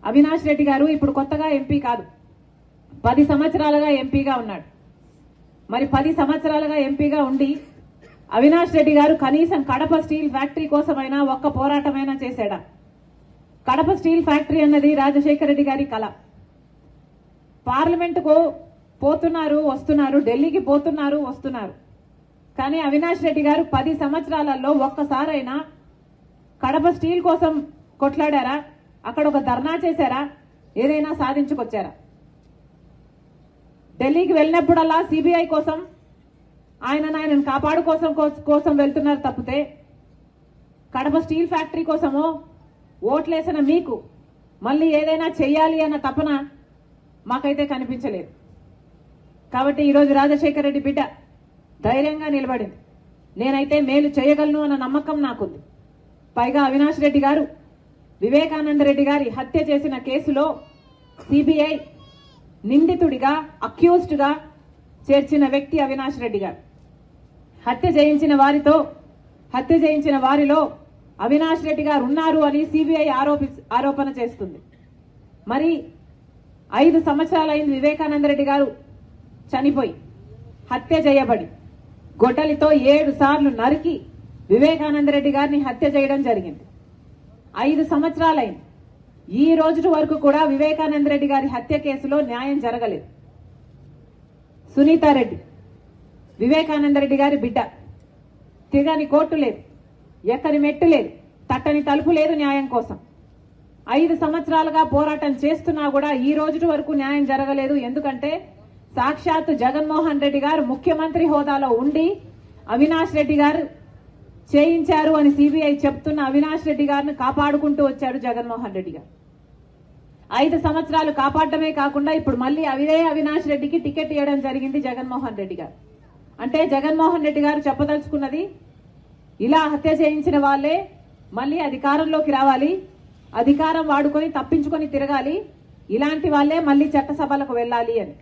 అవినాష్ రెడ్డి గారు ఇప్పుడు కొత్తగా ఎంపీ కాదు, 10 సంవత్సరాలుగా ఎంపీగా ఉన్నాడు. మరి 10 సంవత్సరాలుగా ఎంపీగా ఉండి అవినాష్ రెడ్డి గారు కనీసం కడప స్టీల్ ఫ్యాక్టరీ కోసమైనా ఒక్క పోరాటమైనా చేశాడా? కడప స్టీల్ ఫ్యాక్టరీ అన్నది రాజశేఖర రెడ్డి గారి కళ. పార్లమెంటుకు పోతున్నారు వస్తున్నారు, ఢిల్లీకి పోతున్నారు వస్తున్నారు, కానీ అవినాష్ రెడ్డి గారు 10 సంవత్సరాలలో ఒక్కసారైనా కడప స్టీల్ కోసం కొట్లాడారా? అక్కడ ఒక ధర్నా చేశారా? ఏదైనా సాధించుకొచ్చారా? ఢిల్లీకి వెళ్ళినప్పుడల్లా సిబిఐ కోసం ఆయనను కాపాడు కోసం వెళ్తున్నారు తప్పితే కడప స్టీల్ ఫ్యాక్టరీ కోసమో ఓట్లేసిన మీకు మళ్ళీ ఏదైనా చెయ్యాలి అన్న తపన మాకైతే కనిపించలేదు. కాబట్టి ఈరోజు రాజశేఖర రెడ్డి బిడ్డ ధైర్యంగా నిలబడింది. నేనైతే మేలు చేయగలను అన్న నమ్మకం నాకుంది. పైగా అవినాష్ రెడ్డి గారు వివేకానంద రెడ్డి గారి హత్య చేసిన కేసులో సిబిఐ నిందితుడిగా అక్యూజ్డ్ గా చేర్చిన వ్యక్తి అవినాష్ రెడ్డి గారు. హత్య చేయించిన వారిలో అవినాష్ రెడ్డి గారు ఉన్నారు అని సిబిఐ ఆరోపణ చేస్తుంది. మరి 5 సంవత్సరాలైంది వివేకానంద రెడ్డి గారు చనిపోయి, హత్య చేయబడి, గొడ్డలితో 7 సార్లు నరికి వివేకానంద రెడ్డి గారిని హత్య చేయడం జరిగింది. 5 సంవత్సరాలైంది. ఈ రోజు వరకు కూడా వివేకానంద రెడ్డి గారి హత్య కేసులో న్యాయం జరగలేదు. సునీతారెడ్డి వివేకానంద రెడ్డి గారి బిడ్డ, తిరగని కోర్టు లేదు, ఎక్కని మెట్టు లేదు, తట్టని తలుపు లేదు న్యాయం కోసం. 5 సంవత్సరాలుగా పోరాటం చేస్తున్నా కూడా ఈ రోజు వరకు న్యాయం జరగలేదు. ఎందుకంటే సాక్షాత్ జగన్మోహన్ రెడ్డి గారు ముఖ్యమంత్రి హోదాలో ఉండి అవినాష్ రెడ్డి గారు చేయించారు అని సిబిఐ చెప్తున్న అవినాష్ రెడ్డి గారిని కాపాడుకుంటూ వచ్చాడు జగన్మోహన్ రెడ్డి గారు. 5 సంవత్సరాలు కాపాడటమే కాకుండా ఇప్పుడు మళ్ళీ అవినాష్ రెడ్డికి టికెట్ ఇవ్వడం జరిగింది జగన్మోహన్ రెడ్డి గారు. అంటే జగన్మోహన్ రెడ్డి గారు చెప్పదలుచుకున్నది, ఇలా హత్య చేయించిన వాళ్ళే మళ్ళీ అధికారంలోకి రావాలి, అధికారం వాడుకొని తప్పించుకొని తిరగాలి, ఇలాంటి వాళ్ళే మళ్ళీ చట్టసభలకు వెళ్ళాలి అని.